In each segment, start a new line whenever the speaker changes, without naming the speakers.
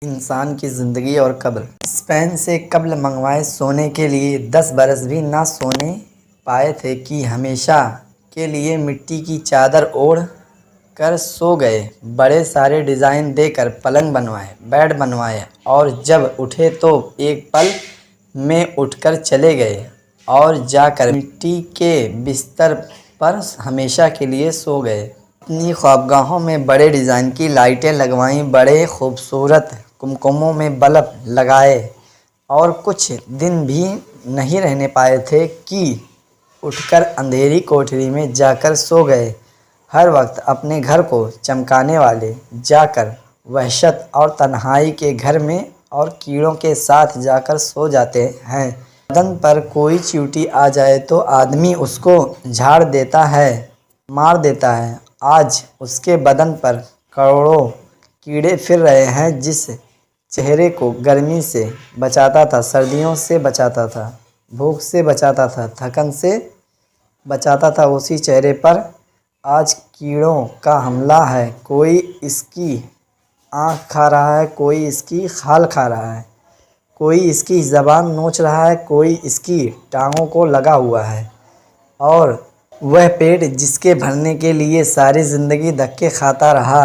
انسان کی زندگی اور قبر۔ اسپین سے قبل منگوائے سونے کے لیے 10 برس بھی نہ سونے پائے تھے کہ ہمیشہ کے لیے مٹی کی چادر اوڑھ کر سو گئے۔ بڑے سارے ڈیزائن دے کر پلنگ بنوائے، بیڈ بنوائے اور جب اٹھے تو ایک پل میں اٹھ کر چلے گئے اور جا کر مٹی کے بستر پر ہمیشہ کے لیے سو گئے۔ اپنی خوابگاہوں میں بڑے ڈیزائن کی لائٹیں لگوائیں، بڑے خوبصورت کمکموں میں بلب لگائے اور کچھ دن بھی نہیں رہنے پائے تھے کہ اٹھ کر اندھیری کوٹری میں جا کر سو گئے۔ ہر وقت اپنے گھر کو چمکانے والے جا کر وحشت اور تنہائی کے گھر میں اور کیڑوں کے ساتھ جا کر سو جاتے ہیں۔ بدن پر کوئی چیونٹی آ جائے تو آدمی اس کو جھاڑ دیتا ہے، مار دیتا ہے۔ آج اس کے بدن پر کروڑوں کیڑے پھر رہے ہیں۔ جس چہرے کو گرمی سے بچاتا تھا، سردیوں سے بچاتا تھا، بھوک سے بچاتا تھا، تھکن سے بچاتا تھا، اسی چہرے پر آج کیڑوں کا حملہ ہے۔ کوئی اس کی آنکھ کھا رہا ہے، کوئی اس کی کھال کھا رہا ہے، کوئی اس کی زبان نوچ رہا ہے، کوئی اس کی ٹانگوں کو لگا ہوا ہے۔ اور وہ پیٹ جس کے بھرنے کے لیے ساری زندگی دھکے کھاتا رہا،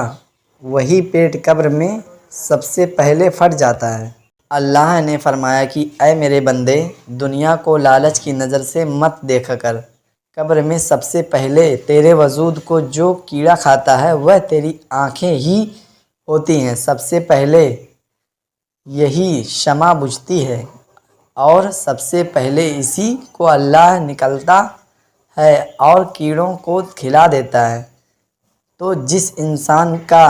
وہی پیٹ قبر میں سب سے پہلے پھٹ جاتا ہے۔ اللہ نے فرمایا کہ اے میرے بندے، دنیا کو لالچ کی نظر سے مت دیکھا کر۔ قبر میں سب سے پہلے تیرے وجود کو جو کیڑا کھاتا ہے وہ تیری آنکھیں ہی ہوتی ہیں۔ سب سے پہلے یہی شمع بجھتی ہے اور سب سے پہلے اسی کو اللہ نکالتا ہے اور کیڑوں کو کھلا دیتا ہے۔ تو جس انسان کا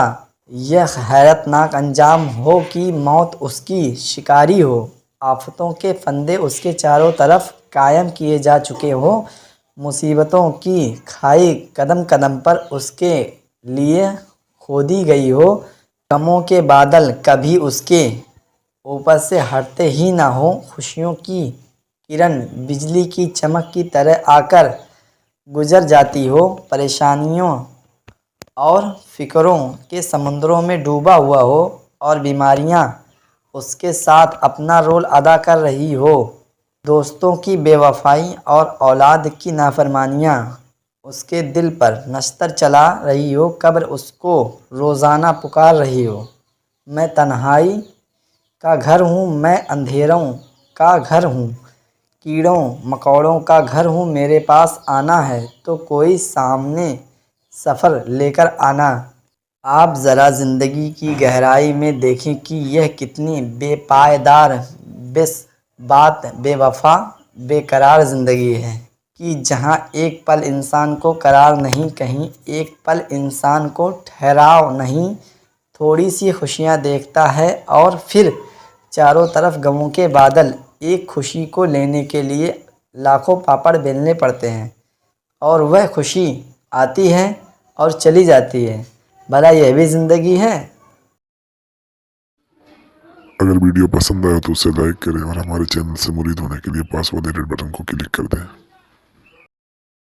یہ حیرت ناک انجام ہو کہ موت اس کی شکاری ہو، آفتوں کے پھندے اس کے چاروں طرف قائم کیے جا چکے ہوں، مصیبتوں کی کھائی قدم قدم پر اس کے لیے کھودی گئی ہو، غموں کے بادل کبھی اس کے اوپر سے ہٹتے ہی نہ ہوں، خوشیوں کی کرن بجلی کی چمک کی طرح آ کر گزر جاتی ہو، پریشانیوں اور فکروں کے سمندروں میں ڈوبا ہوا ہو اور بیماریاں اس کے ساتھ اپنا رول ادا کر رہی ہو، دوستوں کی بے وفائی اور اولاد کی نافرمانیاں اس کے دل پر نشتر چلا رہی ہو، قبر اس کو روزانہ پکار رہی ہو، میں تنہائی کا گھر ہوں، میں اندھیروں کا گھر ہوں، کیڑوں مکوڑوں کا گھر ہوں، میرے پاس آنا ہے تو کوئی سامنے سفر لے کر آنا۔ آپ ذرا زندگی کی گہرائی میں دیکھیں کہ یہ کتنی بے پائیدار، بے ثبات، بے وفا، بے قرار زندگی ہے کہ جہاں ایک پل انسان کو قرار نہیں، کہیں ایک پل انسان کو ٹھہراؤ نہیں، تھوڑی سی خوشیاں دیکھتا ہے اور پھر چاروں طرف غموں کے بادل۔ ایک خوشی کو لینے کے لیے لاکھوں پاپڑ بیلنے پڑتے ہیں اور وہ خوشی آتی ہے اور چلی جاتی ہے، بھلا یہ بھی زندگی ہے؟
اگر ویڈیو پسند آئے تو اسے لائک کریں اور ہمارے چینل سے مرید ہونے کے لیے پاس والے ریڈ بٹن کو کلک کر دیں۔